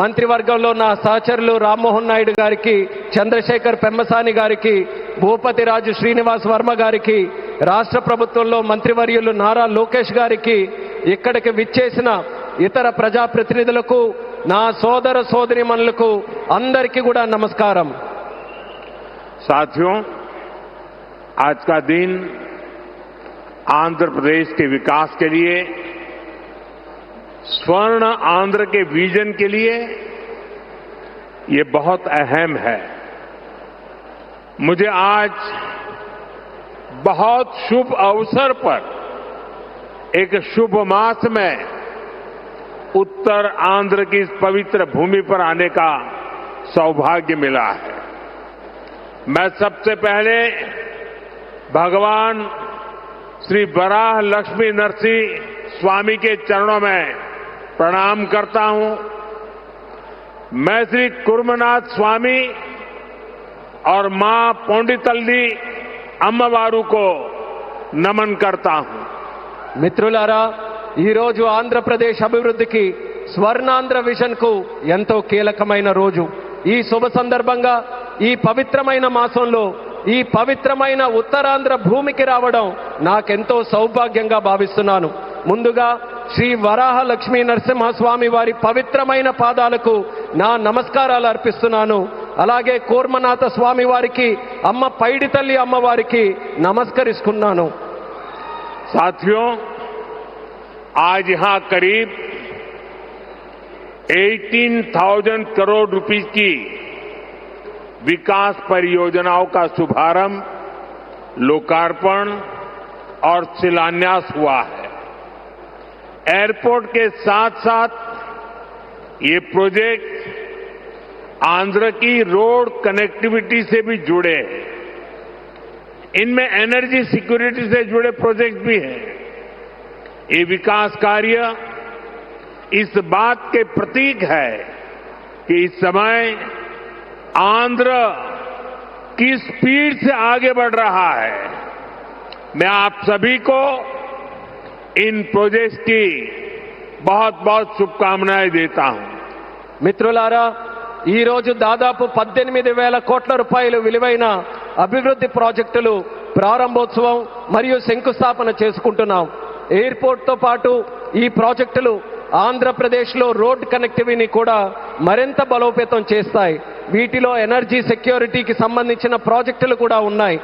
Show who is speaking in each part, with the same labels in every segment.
Speaker 1: మంత్రివర్గంలో నా సహచరులు రామ్మోహన్ నాయుడు గారికి, చంద్రశేఖర్ పెమ్మసాని గారికి, భూపతి రాజు శ్రీనివాస్ వర్మ గారికి, రాష్ట్ర ప్రభుత్వంలో మంత్రివర్యులు నారా లోకేష్ గారికి, ఇక్కడికి విచ్చేసిన ఇతర ప్రజాప్రతినిధులకు, నా సోదర సోదరీమణులకు అందరికీ కూడా నమస్కారం.
Speaker 2: साथियों, आज का दिन आंध्र प्रदेश के विकास के लिए, स्वर्ण आंध्र के विजन के लिए ये बहुत अहम है. मुझे आज बहुत शुभ अवसर पर एक शुभ मास में उत्तर आंध्र की इस पवित्र भूमि पर आने का सौभाग्य मिला है. मैं सबसे पहले भगवान श्री वराह लक्ष्मी नरसिंह स्वामी के चरणों में प्रणाम करता हूं. मैं श्री कुर्मनाथ स्वामी और मां पोंडितल्ली अम्मवारू को नमन करता हूं.
Speaker 1: మిత్రులారా, ఈరోజు ఆంధ్రప్రదేశ్ అభివృద్ధికి స్వర్ణాంధ్ర విజన్ కు ఎంతో కీలకమైన రోజు. ఈ శుభ సందర్భంగా ఈ పవిత్రమైన మాసంలో ఈ పవిత్రమైన ఉత్తరాంధ్ర భూమికి రావడం నాకెంతో సౌభాగ్యంగా భావిస్తున్నాను. ముందుగా శ్రీ వరాహ లక్ష్మీ నరసింహస్వామి వారి పవిత్రమైన పాదాలకు నా నమస్కారాలు అర్పిస్తున్నాను. అలాగే కూర్మనాథ స్వామి వారికి, అమ్మ పైడితల్లి అమ్మవారికి నమస్కరిస్తున్నాను.
Speaker 2: साथियों, आज यहां करीब 18,000 करोड़ रुपए की विकास परियोजनाओं का शुभारंभ, लोकार्पण और शिलान्यास हुआ है. एयरपोर्ट के साथ साथ ये प्रोजेक्ट आंध्र की रोड कनेक्टिविटी से भी जुड़े हैं. इनमें एनर्जी सिक्योरिटी से जुड़े प्रोजेक्ट भी हैं. ये विकास कार्य इस बात के प्रतीक है कि इस समय आंध्र किस स्पीड से आगे बढ़ रहा है. मैं आप सभी को इन प्रोजेक्ट्स की बहुत बहुत शुभकामनाएं देता हूं.
Speaker 1: మిత్రులారా, ఈ రోజు దాదాపు 18,000 కోట్ల రూపాయలు విలువైన అభివృద్ధి ప్రాజెక్టులు ప్రారంభోత్సవం మరియు శంకుస్థాపన చేసుకుంటున్నాం. ఎయిర్పోర్ట్తో పాటు ఈ ప్రాజెక్టులు ఆంధ్రప్రదేశ్లో రోడ్ కనెక్టివిటీని కూడా మరింత బలోపేతం చేస్తాయి. వీటిలో ఎనర్జీ సెక్యూరిటీకి సంబంధించిన ప్రాజెక్టులు కూడా ఉన్నాయి.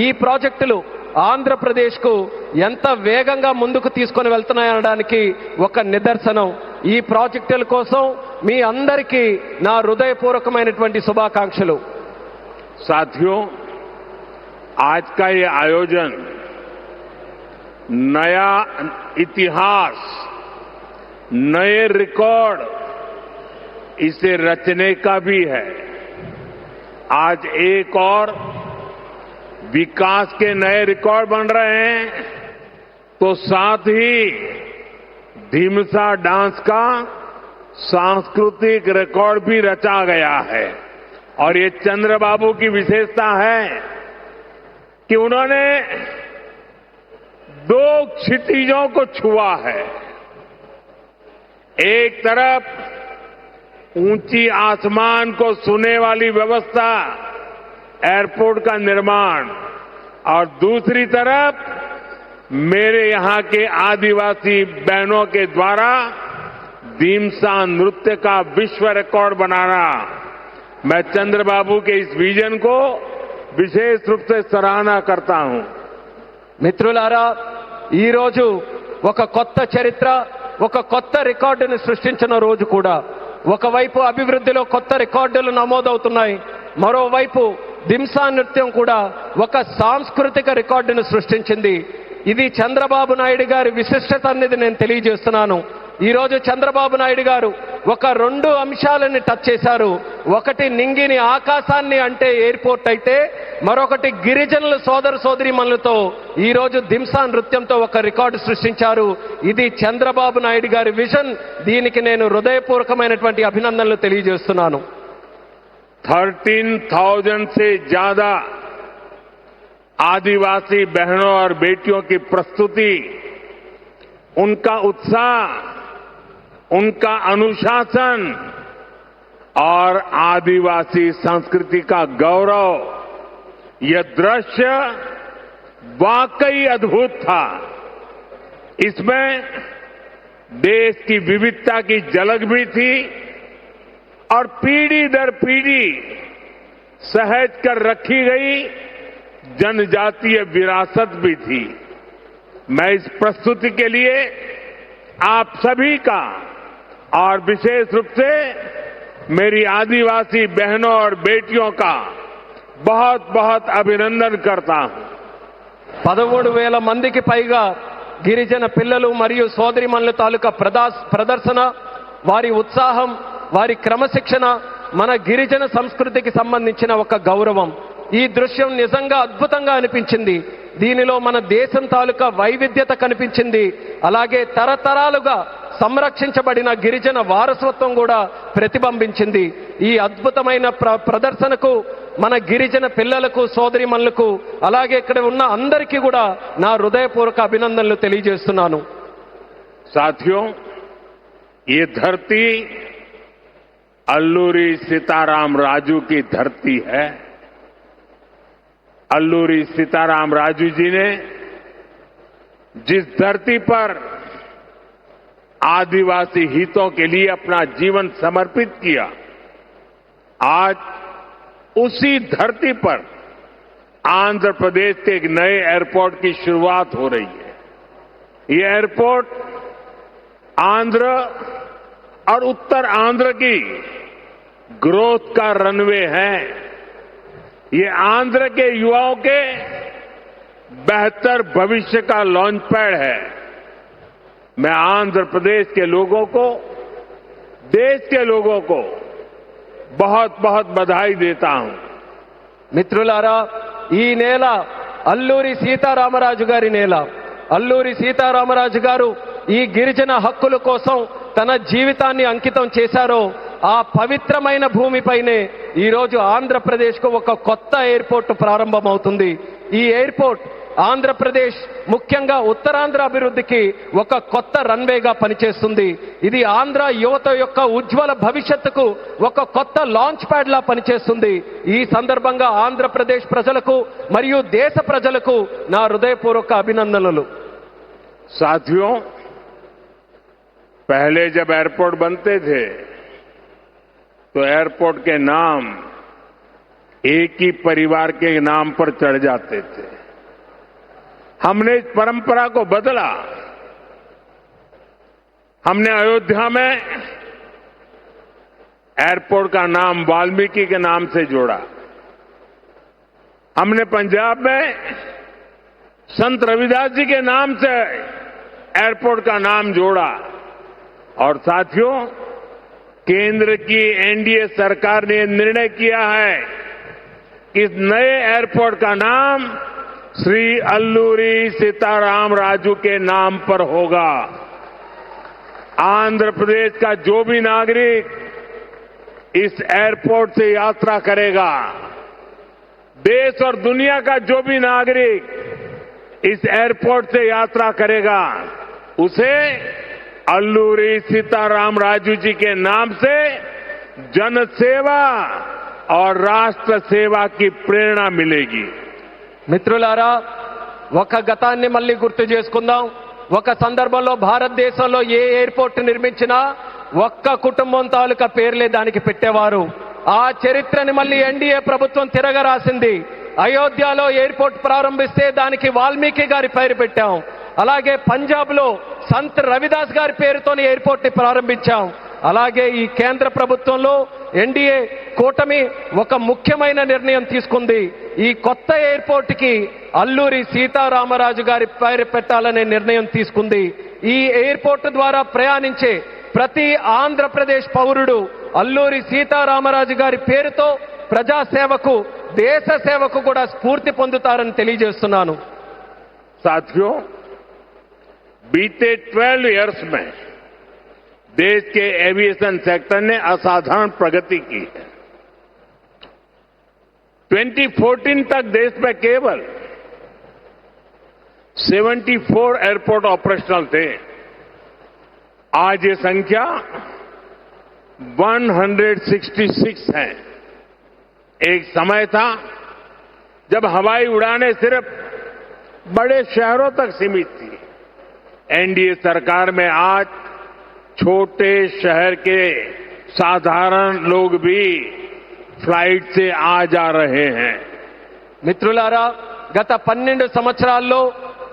Speaker 1: ఈ ప్రాజెక్టులు ఆంధ్రప్రదేశ్కు ఎంత వేగంగా ముందుకు తీసుకొని వెళ్తున్నాయనడానికి ఒక నిదర్శనం. ఈ ప్రాజెక్టుల కోసం మీ అందరికీ నా హృదయపూర్వకమైనటువంటి శుభాకాంక్షలు.
Speaker 2: साथियों, आज का ये आयोजन नया इतिहास, नए रिकॉर्ड इसे रचने का भी है. आज एक और विकास के नए रिकॉर्ड बन रहे हैं, तो साथ ही धीमसा डांस का सांस्कृतिक रिकॉर्ड भी रचा गया है. और ये चंद्रबाबू की विशेषता है कि उन्होंने 2 क्षितिजों को छुआ है. एक तरफ ऊंची आसमान को छूने वाली व्यवस्था, एयरपोर्ट का निर्माण, और दूसरी तरफ मेरे यहां के आदिवासी बहनों के द्वारा धीमसा नृत्य का विश्व रिकॉर्ड बनाना. मैं चंद्रबाबू के इस विजन को विशेष रूप से सराहना करता हूं.
Speaker 1: మిత్రులారా, ఈ రోజు ఒక కొత్త చరిత్ర, ఒక కొత్త రికార్డును సృష్టించిన రోజు కూడా. ఒకవైపు అభివృద్ధిలో కొత్త రికార్డులు నమోదవుతున్నాయి, మరోవైపు దింసా నృత్యం కూడా ఒక సాంస్కృతిక రికార్డును సృష్టించింది. ఇది చంద్రబాబు నాయుడు గారి విశిష్టత అనేది నేను తెలియజేస్తున్నాను. ఈ రోజు చంద్రబాబు నాయుడు గారు ఒక 2 అంశాలని టచ్ చేశారు. ఒకటి నింగిని ఆకాశాన్ని అంటే ఎయిర్పోర్ట్ అయితే, మరొకటి గిరిజనుల సోదర సోదరీమణులతో ఈ రోజు దింసా నృత్యంతో ఒక రికార్డు సృష్టించారు. ఇది చంద్రబాబు నాయుడు గారి విజన్. దీనికి నేను హృదయపూర్వకమైనటువంటి అభినందనలు తెలియజేస్తున్నాను.
Speaker 2: 13,000 से ज्यादा आदिवासी बहनों और बेटियों की प्रस्तुति, उनका उत्साह, उनका अनुशासन और आदिवासी संस्कृति का गौरव, यह दृश्य वाकई अद्भुत था। इसमें देश की विविधता की झलक भी थी और पीढ़ी दर पीढ़ी सहेज कर रखी गई जनजातीय विरासत भी थी। मैं इस प्रस्तुति के लिए आप सभी का और विशेष रूप से मेरी आदिवासी बहनों और बेटियों का बहुत बहुत अभिनंदन करता हूं।
Speaker 1: 13,000 మందికి పైగా గిరిజన పిల్లలు మరియు సోదరిమణుల తాలూకా ప్రదర్శన, వారి ఉత్సాహం, వారి క్రమశిక్షణ మన గిరిజన సంస్కృతికి సంబంధించిన ఒక గౌరవం. ఈ దృశ్యం నిజంగా అద్భుతంగా అనిపించింది. దీనిలో మన దేశం తాలూకా వైవిధ్యత కనిపించింది. అలాగే తరతరాలుగా సంరక్షించబడిన గిరిజన వారసత్వం కూడా ప్రతిబింబించింది. ఈ అద్భుతమైన ప్రదర్శనకు మన గిరిజన పిల్లలకు, సోదరిమణులకు, అలాగే ఇక్కడ ఉన్న అందరికీ కూడా నా హృదయపూర్వక అభినందనలు తెలియజేస్తున్నాను.
Speaker 2: साथियों, ये धरती अल्लूरी सीताराम राजू की धरती है। अल्लूरी सीताराम राजू जी ने जिस धरती पर आदिवासी हितों के लिए अपना जीवन समर्पित किया, आज उसी धरती पर आंध्र प्रदेश के एक नए एयरपोर्ट की शुरुआत हो रही है। ये एयरपोर्ट आंध्र और उत्तर आंध्र की ग्रोथ का रनवे है। ये आंध्र के युवाओं के बेहतर भविष्य का लॉन्च पैड है। मैं आंध्र प्रदेश के लोगों को, देश के लोगों को बहुत बहुत बधाई देता हूं.
Speaker 1: మిత్రులారా, ఈ నేల అల్లూరి సీతారామరాజు గారి నేల. అల్లూరి సీతారామరాజు గారు ఈ గిరిజన హక్కుల కోసం తన జీవితాన్ని అంకితం చేశారో ఆ పవిత్రమైన భూమిపైనే ఈ రోజు ఆంధ్రప్రదేశ్కు ఒక కొత్త ఎయిర్పోర్ట్ ప్రారంభమవుతుంది. ఈ ఎయిర్పోర్ట్ ఆంధ్రప్రదేశ్, ముఖ్యంగా ఉత్తరాంధ్ర అభివృద్ధికి ఒక కొత్త రన్వేగా పనిచేస్తుంది. ఇది ఆంధ్ర యువత యొక్క ఉజ్వల భవిష్యత్తుకు ఒక కొత్త లాంచ్ ప్యాడ్ లా పనిచేస్తుంది. ఈ సందర్భంగా ఆంధ్రప్రదేశ్ ప్రజలకు మరియు దేశ ప్రజలకు నా హృదయపూర్వక అభినందనలు.
Speaker 2: साथियों, पहले जब एयरपोर्ट बनते थे तो एयरपोर्ट के नाम एक ही परिवार के नाम पर चढ़ जाते थे. हमने इस परंपरा को बदला. हमने अयोध्या में एयरपोर्ट का नाम वाल्मीकि के नाम से जोड़ा. हमने पंजाब में संत रविदास जी के नाम से एयरपोर्ट का नाम जोड़ा. और साथियों, केंद्र की एनडीए सरकार ने निर्णय किया है कि इस नए एयरपोर्ट का नाम श्री अल्लूरी सीताराम राजू के नाम पर होगा. आंध्र प्रदेश का जो भी नागरिक इस एयरपोर्ट से यात्रा करेगा, देश और दुनिया का जो भी नागरिक इस एयरपोर्ट से यात्रा करेगा, उसे अल्लूरी सीताराम राजू जी के नाम से जनसेवा और राष्ट्र सेवा की प्रेरणा मिलेगी.
Speaker 1: మిత్రులారా, ఒక గతాన్ని మళ్ళీ గుర్తు చేసుకుందాం. ఒక సందర్భంలో భారతదేశంలో ఏ ఎయిర్పోర్ట్ నిర్మించినా ఒక్క కుటుంబం తాలూకా పేర్లే దానికి పెట్టేవారు. ఆ చరిత్రని మళ్ళీ ఎన్డీఏ ప్రభుత్వం తిరగరాసింది. అయోధ్యలో ఎయిర్పోర్ట్ ప్రారంభిస్తే దానికి వాల్మీకి గారి పేరు పెట్టాం. అలాగే పంజాబ్ లో సంత్ రవిదాస్ గారి పేరుతోని ఎయిర్పోర్ట్ ని ప్రారంభించాం. అలాగే ఈ కేంద్ర ప్రభుత్వంలో ఎన్డీఏ కూటమి ఒక ముఖ్యమైన నిర్ణయం తీసుకుంది. ఈ కొత్త ఎయిర్పోర్ట్ కి అల్లూరి సీతారామరాజు గారి పేరు పెట్టాలనే నిర్ణయం తీసుకుంది. ఈ ఎయిర్పోర్ట్ ద్వారా ప్రయాణించే ప్రతి ఆంధ్రప్రదేశ్ పౌరుడు అల్లూరి సీతారామరాజు గారి పేరుతో ప్రజాసేవకు, దేశ సేవకు కూడా స్ఫూర్తి పొందుతారని తెలియజేస్తున్నాను.
Speaker 2: साथियों, बीते 12 इयर्स में देश के एविएशन सेक्टर ने असाधारण प्रगति की है. 2014 तक देश में केवल 74 एयरपोर्ट ऑपरेशनल थे. आज ये संख्या 166 हैं। एक समय था जब हवाई उड़ानें सिर्फ बड़े शहरों तक सीमित थी। एनडीए सरकार में आज छोटे शहर के साधारण लोग भी फ्लाइट से आ जा रहे हैं।
Speaker 1: మిత్రులారా, గత 12 సంవత్సరాల్లో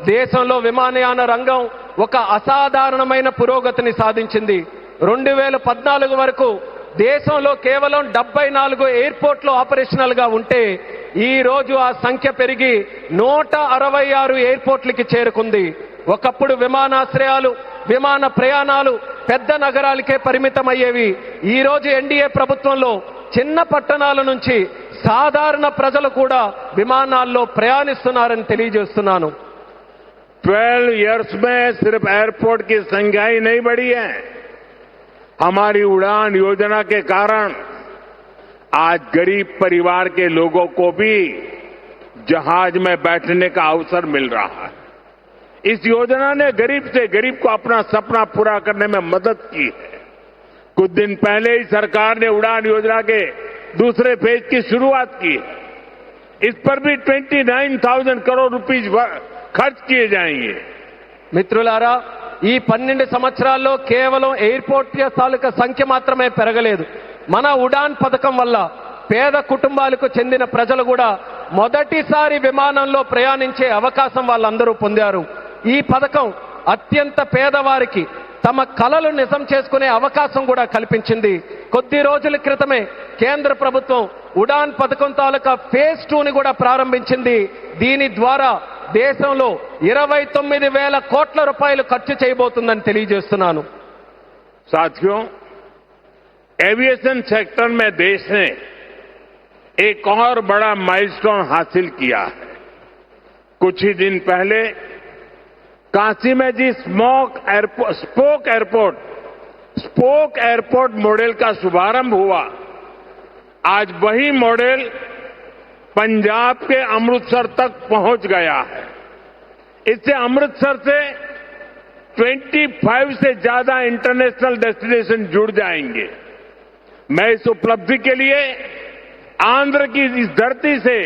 Speaker 1: దేశంలో విమానయాన రంగం ఒక అసాధారణమైన పురోగతిని సాధించింది. 2014 వరకు దేశంలో కేవలం 74 ఎయిర్పోర్ట్లు ఆపరేషనల్ గా ఉంటే ఈ రోజు ఆ సంఖ్య పెరిగి 166 ఎయిర్పోర్ట్లకి చేరుకుంది. ఒకప్పుడు విమానాశ్రయాలు, విమాన ప్రయాణాలు పెద్ద నగరాలకే పరిమితమయ్యేవి. ఈ రోజు ఎన్డీఏ ప్రభుత్వంలో చిన్న పట్టణాల నుంచి సాధారణ ప్రజలు కూడా విమానాల్లో ప్రయాణిస్తున్నారని తెలియజేస్తున్నాను.
Speaker 2: 12 इयर्स में सिर्फ एयरपोर्ट की संख्या ही नहीं बढ़ी है, हमारी उड़ान योजना के कारण आज गरीब परिवार के लोगों को भी जहाज में बैठने का अवसर मिल रहा है। इस योजना ने गरीब से गरीब को अपना सपना पूरा करने में मदद की है। कुछ दिन पहले ही सरकार ने उड़ान योजना के दूसरे फेज की शुरुआत की है। इस पर भी 29,000 करोड़ रुपीज खर्च किए जाएंगे।
Speaker 1: మిత్రులారా, ఈ 12 సంవత్సరాల్లో కేవలం ఎయిర్పోర్ట్ తాలూకా సంఖ్య మాత్రమే పెరగలేదు. మన ఉడాన్ పథకం వల్ల పేద కుటుంబాలకు చెందిన ప్రజలు కూడా మొదటిసారి విమానంలో ప్రయాణించే అవకాశం వాళ్ళందరూ పొందారు. ఈ పథకం అత్యంత పేదవారికి తమ కలలు నిజం చేసుకునే అవకాశం కూడా కల్పించింది. కొద్ది రోజుల క్రితమే కేంద్ర ప్రభుత్వం ఉడాన్ పథకం తాలూకా ఫేజ్ 2ని కూడా ప్రారంభించింది. దీని ద్వారా దేశంలో 29,000 కోట్ల రూపాయలు ఖర్చు చేయబోతుందని తెలియజేస్తున్నాను.
Speaker 2: साथियों, एविएशन सेक्टर में देश ने एक और बड़ा माइलस्टोन हासिल किया है। कुछ ही दिन पहले काशी में जिस स्पोक एयरपोर्ट मॉडल का शुभारंभ हुआ, आज वही मॉडल पंजाब के अमृतसर तक पहुंच गया है। इससे अमृतसर से 25 से ज्यादा इंटरनेशनल डेस्टिनेशन जुड़ जाएंगे। मैं इस उपलब्धि के लिए आंध्र की इस धरती से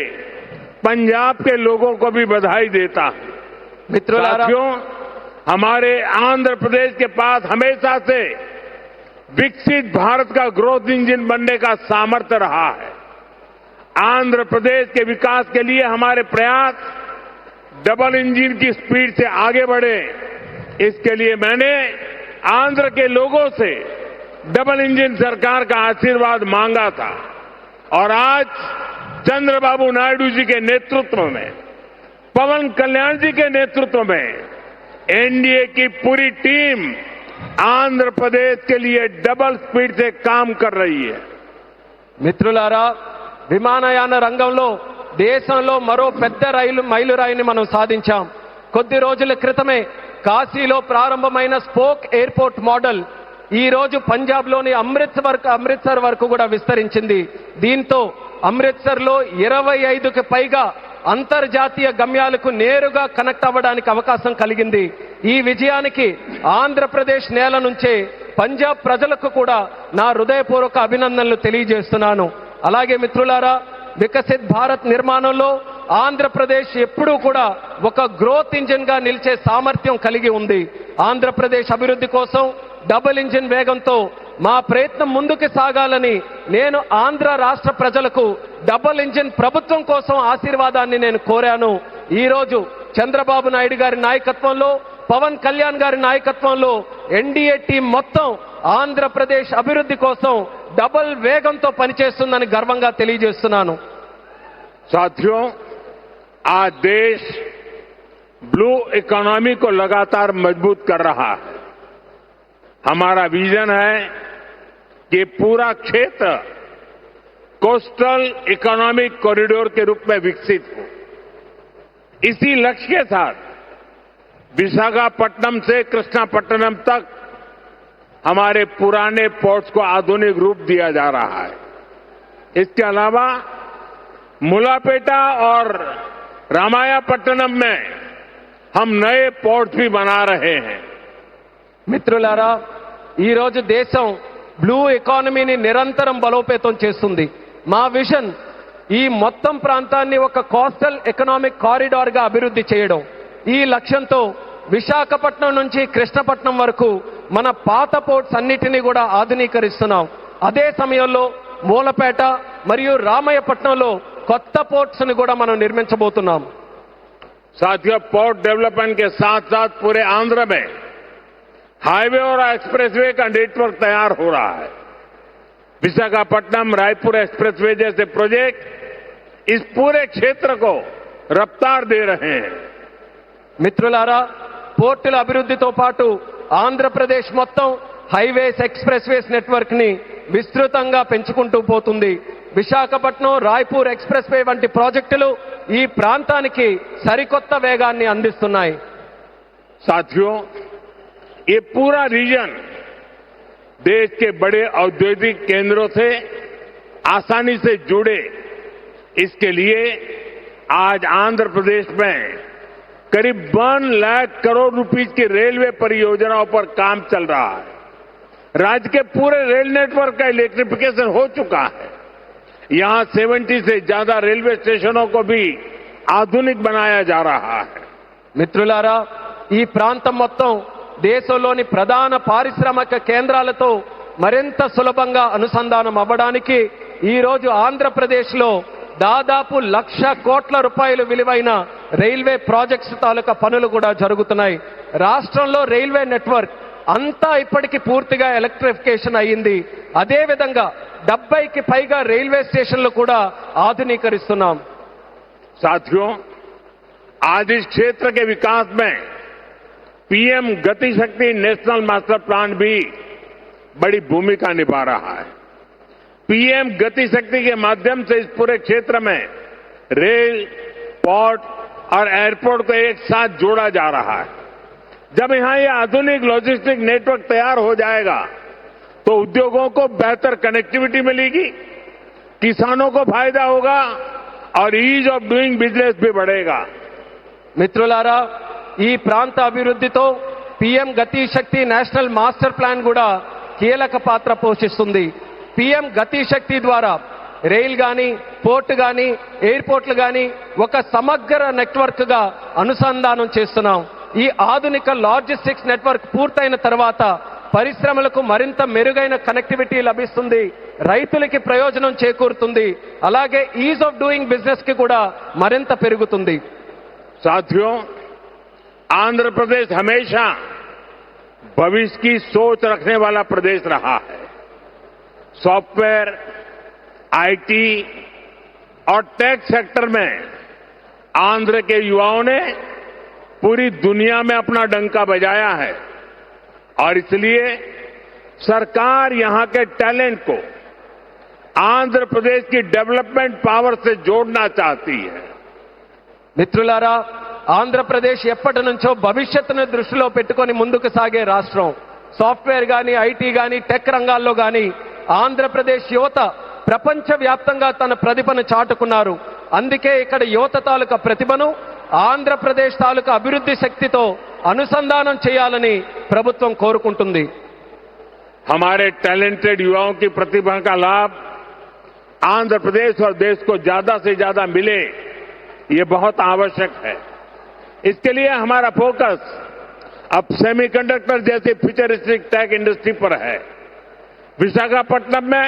Speaker 2: पंजाब के लोगों को भी बधाई देता हूं। साथियों, हमारे आंध्र प्रदेश के पास हमेशा से विकसित भारत का ग्रोथ इंजन बनने का सामर्थ्य रहा है। आंध्र प्रदेश के विकास के लिए हमारे प्रयास डबल इंजन की स्पीड से आगे बढ़े। इसके लिए मैंने आंध्र के लोगों से डबल इंजन सरकार का आशीर्वाद मांगा था और आज चंद्रबाबू नायडू जी के नेतृत्व में, पवन कल्याण जी के नेतृत्व में एनडीए की पूरी टीम आंध्र प्रदेश के लिए डबल स्पीड से काम कर रही है।
Speaker 1: మిత్రులారా, విమానయాన రంగంలో దేశంలో మరో పెద్ద మైలురాయిని మనం సాధించాం. కొద్ది రోజుల క్రితమే కాశీలో ప్రారంభమైన స్పోక్ ఎయిర్పోర్ట్ మోడల్ ఈ రోజు పంజాబ్లోని అమృత్సర్ వరకు కూడా విస్తరించింది. దీంతో అమృత్సర్లో 25కి పైగా అంతర్జాతీయ గమ్యాలకు నేరుగా కనెక్ట్ అవ్వడానికి అవకాశం కలిగింది. ఈ విజయానికి ఆంధ్రప్రదేశ్ నేల నుంచే పంజాబ్ ప్రజలకు కూడా నా హృదయపూర్వక అభినందనలు తెలియజేస్తున్నాను. అలాగే మిత్రులారా, వికసిత్ భారత్ నిర్మాణంలో ఆంధ్రప్రదేశ్ ఎప్పుడూ కూడా ఒక గ్రోత్ ఇంజిన్ గా నిలిచే సామర్థ్యం కలిగి ఉంది. ఆంధ్రప్రదేశ్ అభివృద్ధి కోసం డబుల్ ఇంజిన్ వేగంతో మా ప్రయత్నం ముందుకు సాగాలని నేను ఆంధ్ర రాష్ట్ర ప్రజలకు డబుల్ ఇంజిన్ ప్రభుత్వం కోసం ఆశీర్వాదాన్ని నేను కోరాను. ఈ రోజు చంద్రబాబు నాయుడు గారి నాయకత్వంలో, పవన్ కళ్యాణ్ గారి నాయకత్వంలో ఎన్డీఏ టీం మొత్తం ఆంధ్రప్రదేశ్ అభివృద్ధి కోసం డబుల్ వేగంతో పనిచేస్తుందని గర్వంగా తెలియజేస్తున్నాను.
Speaker 2: साथियों, आज देश ब्लू इकोनॉमी को लगातार मजबूत कर रहा है। हमारा विजन है कि पूरा क्षेत्र कोस्टल इकोनॉमिक कॉरिडोर के रूप में विकसित हो। इसी लक्ष्य के साथ विशाखापट्टनम से कृष्णापट्टनम तक हमारे पुराने पोर्ट्स को आधुनिक रूप दिया जा रहा है। इसके अलावा मुलापेटा और रामायापट्टनम में हम नए पोर्ट्स भी बना रहे हैं.
Speaker 1: మిత్రులారా, ఈ రోజు దేశం బ్లూ ఎకానమీని నిరంతరం బలోపేతం చేస్తుంది. మా విజన్ ఈ మొత్తం ప్రాంతాన్ని ఒక కోస్టల్ ఎకనామిక్ కారిడార్ గా అభివృద్ధి చేయడం. ఈ లక్ష్యంతో విశాఖపట్నం నుంచి కృష్ణపట్నం వరకు మన పాత పోర్ట్స్ అన్నిటినీ కూడా ఆధునీకరిస్తున్నాం. అదే సమయంలో మూలపేట మరియు రామయ్యపట్నంలో కొత్త పోర్ట్స్ ని కూడా మనం నిర్మించబోతున్నాం.
Speaker 2: साथियों, पोर्ट डेवलपमेंट के साथ साथ पूरे आंध्र में हाईवे और एक्सप्रेसवे का नेटवर्क तैयार हो रहा है. विशाखापट्टनम रायपुर एक्सप्रेसवे जैसे प्रोजेक्ट इस पूरे क्षेत्र को रफ्तार दे रहे हैं.
Speaker 1: మిత్రులారా, పోర్టుల అభివృద్ధితో పాటు ఆంధ్రప్రదేశ్ మొత్తం హైవేస్ ఎక్స్ప్రెస్వేస్ నెట్వర్క్ ని విస్తృతంగా పెంచుకుంటూ పోతుంది. విశాఖపట్నం రాయ్పూర్ ఎక్స్ప్రెస్ వే వంటి ప్రాజెక్టులు ఈ ప్రాంతానికి సరికొత్త వేగాన్ని అందిస్తున్నాయి.
Speaker 2: साथियों, ये पूरा रीजन देश के बड़े औद्योगिक केंद्रों से आसानी से जुड़े, इसके लिए आज आंध्र प्रदेश में करीब 1 लाख करोड़ रुपीस की रेलवे परियोजनाओं पर काम चल रहा है. राज्य के पूरे रेल नेटवर्क का इलेक्ट्रिफिकेशन हो चुका है. यहां 70 से ज्यादा रेलवे स्टेशनों को भी आधुनिक बनाया जा रहा है.
Speaker 1: మిత్రులారా, ఈ ప్రాంతం మొత్తం దేశంలోని ప్రధాన పారిశ్రామిక కేంద్రాలతో మరింత సులభంగా అనుసంధానం అవ్వడానికి ఈ రోజు ఆంధ్రప్రదేశ్లో దాదాపు 1,00,000 కోట్ల రూపాయలు విలువైన రైల్వే ప్రాజెక్ట్స్ తాలూకా పనులు కూడా జరుగుతున్నాయి. రాష్ట్రంలో రైల్వే నెట్వర్క్ అంతా ఇప్పటికీ పూర్తిగా ఎలక్ట్రిఫికేషన్ అయ్యింది. అదేవిధంగా 70కి పైగా రైల్వే స్టేషన్లు కూడా ఆధునీకరిస్తున్నాం.
Speaker 2: साथियों, आज इस क्षेत्र के विकास में पीएम गति शक्ति नेशनल मास्टर प्लान भी बड़ी भूमिका निभा रहा है. पीएम गति शक्ति के माध्यम से इस पूरे क्षेत्र में रेल, पोर्ट और एयरपोर्ट को एक साथ जोड़ा जा रहा है. जब यहां ये आधुनिक लॉजिस्टिक नेटवर्क तैयार हो जाएगा तो उद्योगों को बेहतर कनेक्टिविटी मिलेगी, किसानों को फायदा होगा और ईज ऑफ डूइंग बिजनेस भी बढ़ेगा.
Speaker 1: మిత్రులారా, ఈ ప్రాంత అభివృద్ధితో పీఎం గతి శక్తి నేషనల్ మాస్టర్ ప్లాన్ కూడా కీలక పాత్ర పోషిస్తుంది. పీఎం గతి శక్తి ద్వారా రైల్ గాని, పోర్ట్ గాని, ఎయిర్పోర్ట్లు గాని ఒక సమగ్ర నెట్వర్క్ గా అనుసంధానం చేస్తున్నాం. ఈ ఆధునిక లాజిస్టిక్స్ నెట్వర్క్ పూర్తయిన తర్వాత పరిశ్రమలకు మరింత మెరుగైన కనెక్టివిటీ లభిస్తుంది, రైతులకి ప్రయోజనం చేకూరుతుంది, అలాగే ఈజ్ ఆఫ్ డూయింగ్ బిజినెస్ కి కూడా మరింత పెరుగుతుంది.
Speaker 2: साथियों, आंध्र प्रदेश हमेशा भविष्य की सोच रखने वाला प्रदेश रहा है. सॉफ्टवेयर, आईटी और टेक सेक्टर में आंध्र के युवाओं ने पूरी दुनिया में अपना डंका बजाया है और इसलिए सरकार यहां के टैलेंट को आंध्र प्रदेश की डेवलपमेंट पावर से जोड़ना चाहती है.
Speaker 1: మిత్రులారా, ఆంధ్రప్రదేశ్ ఎప్పటి నుంచో భవిష్యత్తును దృష్టిలో పెట్టుకొని ముందుకు సాగే రాష్ట్రం. సాఫ్ట్వేర్ గాని, ఐటీ గాని, టెక్ రంగాల్లో గాని ఆంధ్రప్రదేశ్ యువత ప్రపంచవ్యాప్తంగా తన ప్రతిభను చాటుకున్నారు. అందుకే ఇక్కడ యువత తాలూకా ప్రతిభను ఆంధ్రప్రదేశ్ తాలూకా అభివృద్ధి శక్తితో అనుసంధానం చేయాలని ప్రభుత్వం కోరుకుంటుంది.
Speaker 2: हमारे टैलेंटेड युवाओं की प्रतिभा का लाभ आंध्र प्रदेश और देश को ज्यादा से ज्यादा मिले, ये बहुत आवश्यक है. इसके लिए हमारा फोकस अब सेमीकंडक्टर जैसी फ्यूचरिस्टिक टेक इंडस्ट्री पर है. विशाखापट्टनम में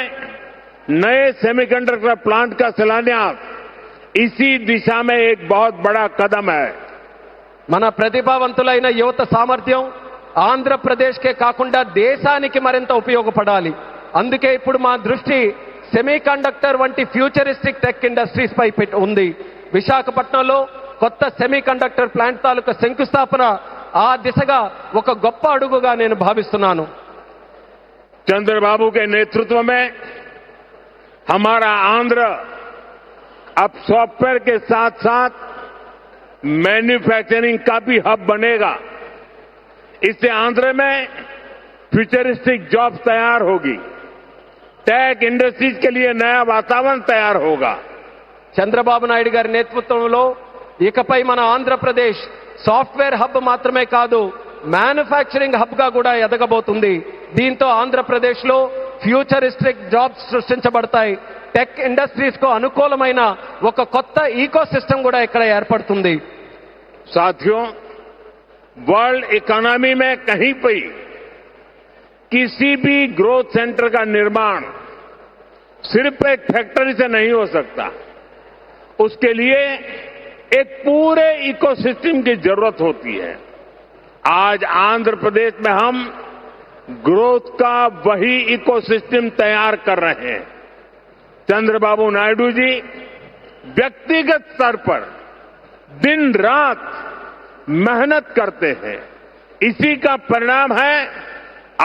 Speaker 2: नए सेमीकंडक्टर प्लांट का शिलान्यास इसी दिशा में एक बहुत बड़ा कदम है.
Speaker 1: మన ప్రతిభావంతులైన యువత సామర్థ్యం ఆంధ్రప్రదేశ్కే కాకుండా దేశానికి మరింత ఉపయోగపడాలి. అందుకే ఇప్పుడు మా దృష్టి సెమీకండక్టర్ వంటి ఫ్యూచరిస్టిక్ టెక్ ఇండస్ట్రీస్ పై ఉంది. విశాఖపట్నంలో కొత్త సెమీకండక్టర్ ప్లాంట్ తాలూకా శంకుస్థాపన ఆ దిశగా ఒక గొప్ప అడుగుగా నేను భావిస్తున్నాను.
Speaker 2: चंद्रबाबू के नेतृत्व में हमारा आंध्र अब सॉफ्टवेयर के साथ साथ मैन्युफैक्चरिंग का भी हब बनेगा. इससे आंध्र में फ्यूचरिस्टिक जॉब्स तैयार होगी, टेक इंडस्ट्रीज के लिए नया वातावरण तैयार होगा.
Speaker 1: చంద్రబాబు నాయుడు గారి నేతృత్వంలో ఇకపై మన ఆంధ్రప్రదేశ్ సాఫ్ట్వేర్ హబ్ మాత్రమే కాదు, మ్యానుఫ్యాక్చరింగ్ హబ్ గా కూడా ఎదగబోతుంది. దీంతో ఆంధ్రప్రదేశ్లో ఫ్యూచరిస్టిక్ జాబ్స్ సృష్టించబడతాయి. టెక్ ఇండస్ట్రీస్ కు అనుకూలమైన ఒక కొత్త ఈకో సిస్టమ్ కూడా ఇక్కడ ఏర్పడుతుంది.
Speaker 2: साथियों, वर्ल्ड इकोनॉमी में कहीं पर किसी भी ग्रोथ सेंटर का निर्माण सिर्फ एक फैक्ट्री से नहीं हो सकता. उसके लिए एक पूरे इकोसिस्टम की जरूरत होती है. आज आंध्र प्रदेश में हम ग्रोथ का वही इकोसिस्टम तैयार कर रहे हैं. चंद्रबाबू नायडू जी व्यक्तिगत स्तर पर दिन रात मेहनत करते हैं. इसी का परिणाम है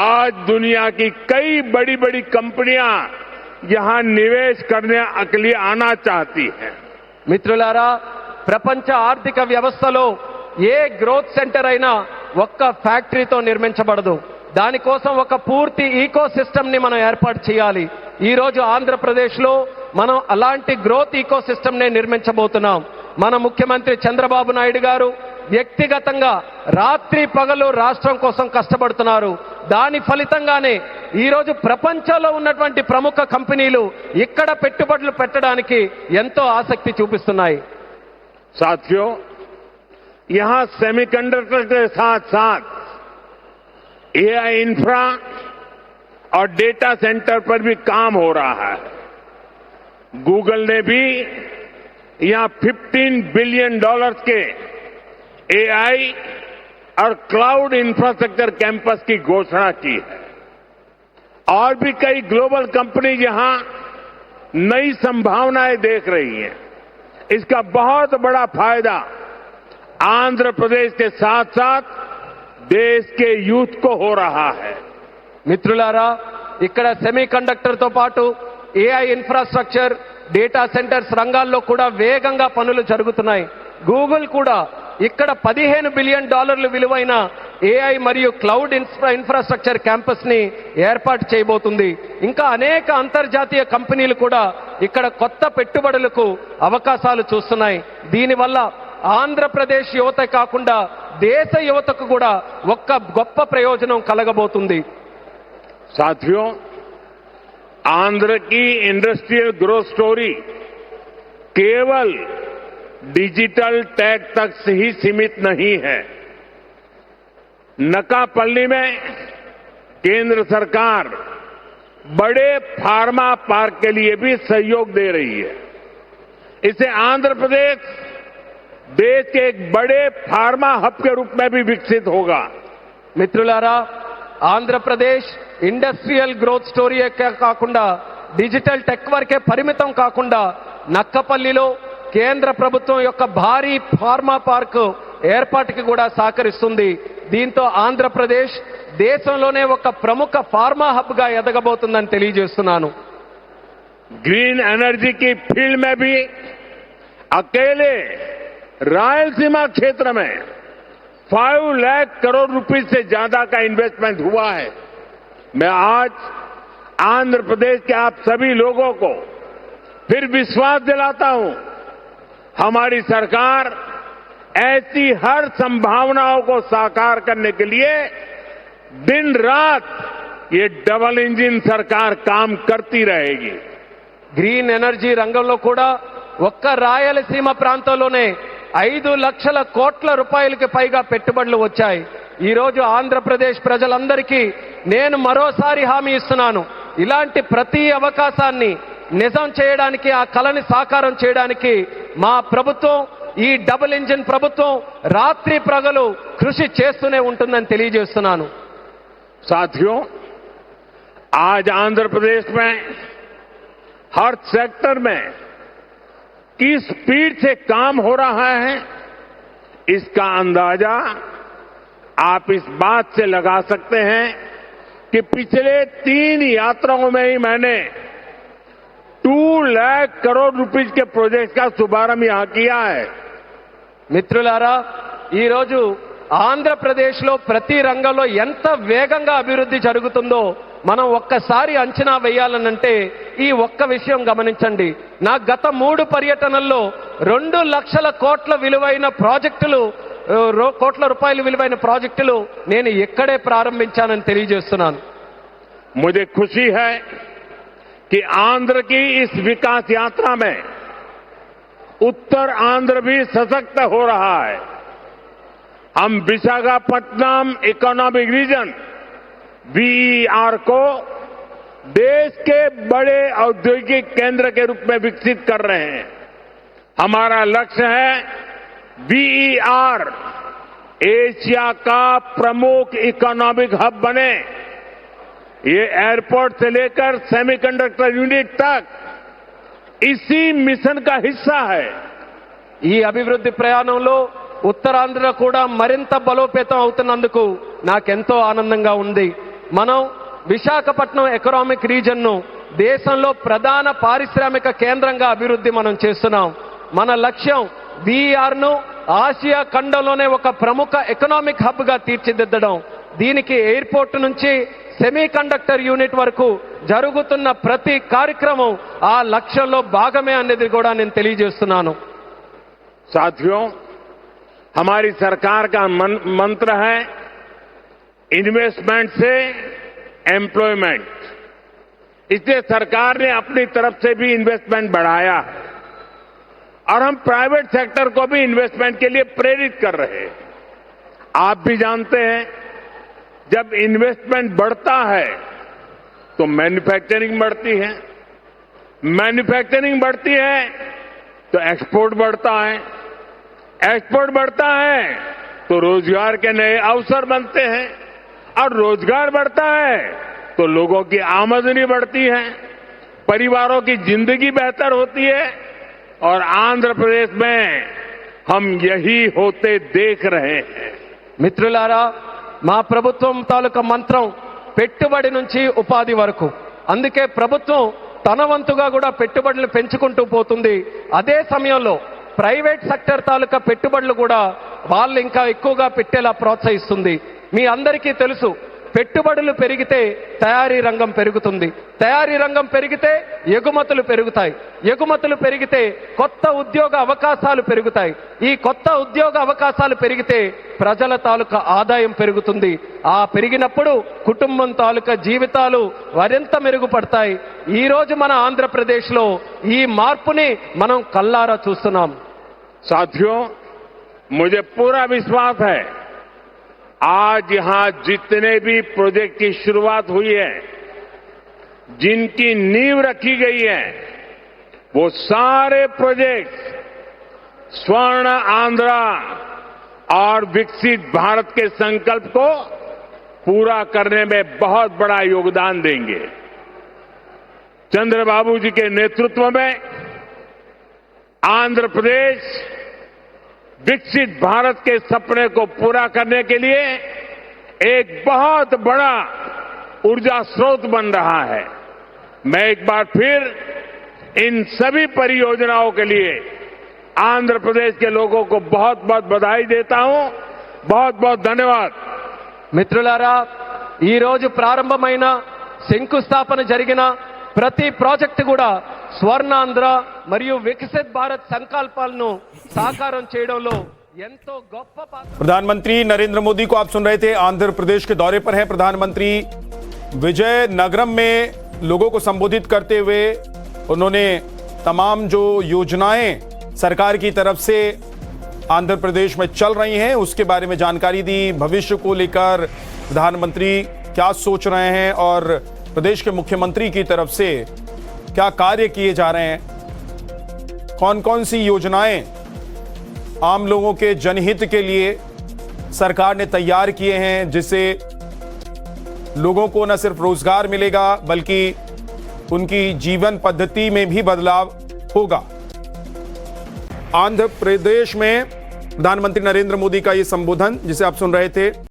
Speaker 2: आज दुनिया की कई बड़ी बड़ी कंपनियां यहां निवेश करने के लिए आना चाहती हैं.
Speaker 1: మిత్రులారా, ప్రపంచ ఆర్థిక వ్యవస్థలో ఏ గ్రోత్ సెంటర్ అయినా ఒక్క ఫ్యాక్టరీతో నిర్మించబడదు. దానికోసం ఒక పూర్తి ఈకో సిస్టమ్ ని మనం ఏర్పాటు చేయాలి. ఈ రోజు ఆంధ్రప్రదేశ్లో మనం అలాంటి గ్రోత్ ఈకో సిస్టమ్ ని నిర్మించబోతున్నాం. మన ముఖ్యమంత్రి చంద్రబాబు నాయుడు గారు వ్యక్తిగతంగా రాత్రి పగలు రాష్ట్రం కోసం కష్టపడుతున్నారు. దాని ఫలితంగానే ఈ రోజు ప్రపంచంలో ఉన్నటువంటి ప్రముఖ కంపెనీలు ఇక్కడ పెట్టుబడులు పెట్టడానికి ఎంతో ఆసక్తి చూపిస్తున్నాయి.
Speaker 2: साथियों, यहां सेमीकंडक्टर के साथ साथ एआई इंफ्रा और डेटा सेंटर पर भी काम हो रहा है. गूगल ने भी यहां $15 बिलियन के एआई और क्लाउड इंफ्रास्ट्रक्चर कैंपस की घोषणा की है. और भी कई ग्लोबल कंपनी यहां नई संभावनाएं देख रही हैं. इसका बहुत बड़ा फायदा आंध्र प्रदेश के साथ साथ देश के यूथ को हो रहा है.
Speaker 1: మిత్రులారా, ఇక్కడ సెమీ కండక్టర్ తో పాటు ఏఐ ఇన్ఫ్రాస్ట్రక్చర్, డేటా సెంటర్స్ రంగాల్లో కూడా వేగంగా పనులు జరుగుతున్నాయి. గూగుల్ కూడా ఇక్కడ $15 బిలియన్ విలువైన ఏఐ మరియు క్లౌడ్ ఇన్ఫ్రాస్ట్రక్చర్ క్యాంపస్ ని ఏర్పాటు చేయబోతుంది. ఇంకా అనేక అంతర్జాతీయ కంపెనీలు కూడా ఇక్కడ కొత్త పెట్టుబడులకు అవకాశాలు చూస్తున్నాయి. దీనివల్ల ఆంధ్రప్రదేశ్ యువత కాకుండా దేశ యువతకు కూడా ఒక్క గొప్ప ప్రయోజనం కలగబోతుంది.
Speaker 2: साथियों, आंध्र की इंडस्ट्रियल ग्रोथ स्टोरी केवल डिजिटल टेक तक से ही सीमित नहीं है. नकापल्ली में केंद्र सरकार बड़े फार्मा पार्क के लिए भी सहयोग दे रही है. इससे आंध्र प्रदेश देश के एक बड़े फार्मा हब के रूप में भी विकसित होगा.
Speaker 1: మిత్రులారా, ఆంధ్రప్రదేశ్ ఇండస్ట్రియల్ గ్రోత్ స్టోరీ కాకుండా డిజిటల్ టెక్ వరకే పరిమితం కాకుండా నక్కపల్లిలో కేంద్ర ప్రభుత్వం యొక్క భారీ ఫార్మా పార్క్ ఏర్పాటుకి కూడా సహకరిస్తుంది. దీంతో ఆంధ్రప్రదేశ్ దేశంలోనే ఒక ప్రముఖ ఫార్మా హబ్ గా ఎదగబోతుందని తెలియజేస్తున్నాను.
Speaker 2: ग्रीन एनर्जी की फील्ड में भी अकेले रायलसीमा क्षेत्र में 5 लाख करोड़ रुपए से ज्यादा का इन्वेस्टमेंट हुआ है. मैं आज आंध्र प्रदेश के आप सभी लोगों को फिर विश्वास दिलाता हूं, हमारी सरकार ऐसी हर संभावनाओं को साकार करने के लिए दिन रात ये डबल इंजन सरकार काम करती रहेगी.
Speaker 1: గ్రీన్ ఎనర్జీ రంగంలో కూడా ఒక్క రాయలసీమ ప్రాంతంలోనే 5 లక్షల కోట్ల రూపాయలకి పైగా పెట్టుబడులు వచ్చాయి. ఈ రోజు ఆంధ్రప్రదేశ్ ప్రజలందరికీ నేను మరోసారి హామీ ఇస్తున్నాను, ఇలాంటి ప్రతి అవకాశాన్ని నిజం చేయడానికి, ఆ కలని సాకారం చేయడానికి మా ప్రభుత్వం, ఈ డబుల్ ఇంజిన్ ప్రభుత్వం రాత్రి ప్రగలు కృషి చేస్తూనే ఉంటుందని తెలియజేస్తున్నాను.
Speaker 2: साथियों, आज आंध्र प्रदेश में हर सेक्टर में किस स्पीड से काम हो रहा है, इसका अंदाजा आप इस बात से लगा सकते हैं कि पिछले 3 यात्राओं में ही मैंने 2 लाख करोड़ रुपीस के प्रोजेक्ट का शुभारंभ यहां किया है.
Speaker 1: మిత్రులారా, ఈ రోజు ఆంధ్రప్రదేశ్లో ప్రతి రంగంలో ఎంత వేగంగా అభివృద్ధి జరుగుతుందో మనం ఒక్కసారి అంచనా వేయాలనంటే ఈ ఒక్క విషయం గమనించండి. నా గత 3 పర్యటనల్లో 2 లక్షల కోట్ల విలువైన ప్రాజెక్టులు, కోట్ల రూపాయల విలువైన ప్రాజెక్టులు నేను ఇక్కడే ప్రారంభించానని తెలియజేస్తున్నాను.
Speaker 2: मुझे खुशी है कि आंध्र की इस विकास यात्रा में उत्तर आंध्र भी सशक्त हो रहा है। हम विशाखापट्टनम इकोनॉमिक रीजन वीईआर को देश के बड़े औद्योगिक केंद्र के रूप में विकसित कर रहे हैं। हमारा लक्ष्य है वीईआर एशिया का प्रमुख इकोनॉमिक हब बने। ये एयरपोर्ट से लेकर सेमीकंडक्टर यूनिट तक इसी मिशन का हिस्सा है।
Speaker 1: ఈ అభివృద్ధి ప్రయాణంలో ఉత్తరాంధ్ర కూడా మరింత బలోపేతం అవుతున్నందుకు నాకెంతో ఆనందంగా ఉంది. మనం విశాఖపట్నం ఎకనామిక్ రీజన్ ను దేశంలో ప్రధాన పారిశ్రామిక కేంద్రంగా అభివృద్ధి మనం చేస్తున్నాం. మన లక్ష్యం వీఆర్ ను ఆసియా ఖండంలోనే ఒక ప్రముఖ ఎకనామిక్ హబ్ గా తీర్చిదిద్దడం. దీనికి ఎయిర్పోర్ట్ నుంచి సెమీ కండక్టర్ యూనిట్ వరకు జరుగుతున్న ప్రతి కార్యక్రమం ఆ లక్ష్యంలో భాగమే అనేది కూడా నేను తెలియజేస్తున్నాను.
Speaker 2: साथियों, हमारी सरकार का मंत्र है इन्वेस्टमेंट से एम्प्लॉयमेंट। इसलिए सरकार ने अपनी तरफ से भी इन्वेस्टमेंट बढ़ाया है और हम प्राइवेट सेक्टर को भी इन्वेस्टमेंट के लिए प्रेरित कर रहे हैं। आप भी जानते हैं, जब इन्वेस्टमेंट बढ़ता है तो मैन्युफैक्चरिंग बढ़ती है, मैन्युफैक्चरिंग बढ़ती है तो एक्सपोर्ट बढ़ता है, एक्सपोर्ट बढ़ता है तो रोजगार के नए अवसर बनते हैं और रोजगार बढ़ता है तो लोगों की आमदनी बढ़ती है, परिवारों की जिंदगी बेहतर होती है और आंध्र प्रदेश में हम यही होते देख रहे हैं।
Speaker 1: మిత్రులారా, మా ప్రభుత్వం తాలూకా మంత్రం పెట్టుబడి నుంచి ఉపాధి వరకు. అందుకే ప్రభుత్వం తన వంతుగా కూడా పెట్టుబడులు పెంచుకుంటూ పోతుంది. అదే సమయంలో ప్రైవేట్ సెక్టర్ తాలూకా పెట్టుబడులు కూడా వాళ్ళు ఇంకా ఎక్కువగా పెట్టేలా ప్రోత్సహిస్తుంది. మీ అందరికీ తెలుసు, పెట్టుబడులు పెరిగితే తయారీ రంగం పెరుగుతుంది, తయారీ రంగం పెరిగితే ఎగుమతులు పెరుగుతాయి, ఎగుమతులు పెరిగితే కొత్త ఉద్యోగ అవకాశాలు పెరుగుతాయి, ఈ కొత్త ఉద్యోగ అవకాశాలు పెరిగితే ప్రజల తాలూకా ఆదాయం పెరుగుతుంది. ఆ పెరిగినప్పుడు కుటుంబం తాలూకా జీవితాలు మరింత మెరుగుపడతాయి. ఈ రోజు మన ఆంధ్రప్రదేశ్లో ఈ మార్పుని మనం కల్లారా చూస్తున్నాం.
Speaker 2: साथियों, मुझे पूरा विश्वास है आज यहां जितने भी प्रोजेक्ट की शुरुआत हुई है, जिनकी नींव रखी गई है, वो सारे प्रोजेक्ट स्वर्ण आंध्रा और विकसित भारत के संकल्प को पूरा करने में बहुत बड़ा योगदान देंगे। चंद्रबाबू जी के नेतृत्व में आंध्र प्रदेश विकसित भारत के सपने को पूरा करने के लिए एक बहुत बड़ा ऊर्जा स्रोत बन रहा है। मैं एक बार फिर इन सभी परियोजनाओं के लिए आंध्र प्रदेश के लोगों को बहुत बहुत बधाई देता हूं। बहुत बहुत धन्यवाद।
Speaker 1: మిత్రులారా, ఈ రోజు ప్రారంభమైన శంకుస్థాపన జరిగిన ప్రతి ప్రాజెక్టు కూడా స్వర్ణాంధ్ర మరియు వికసిత్ భారత్ సంకల్పాలను సాకారం చేయడంలో ఎంతో గొప్ప పాత్ర.
Speaker 3: प्रधानमंत्री नरेंद्र मोदी को आप सुन रहे थे, आंध्र प्रदेश के दौरे पर है। प्रधानमंत्री विजयनगरम में लोगों को संबोधित करते हुए उन्होंने तमाम जो योजनाएं सरकार की तरफ से आंध्र प्रदेश में चल रही हैं उसके बारे में जानकारी दी। भविष्य को लेकर प्रधानमंत्री क्या सोच रहे हैं और प्रदेश के मुख्यमंत्री की तरफ से क्या कार्य किए जा रहे हैं, कौन कौन सी योजनाएं आम लोगों के जनहित के लिए सरकार ने तैयार किए हैं, जिससे लोगों को न सिर्फ रोजगार मिलेगा बल्कि उनकी जीवन पद्धति में भी बदलाव होगा। आंध्र प्रदेश में प्रधानमंत्री नरेंद्र मोदी का यह संबोधन जिसे आप सुन रहे थे।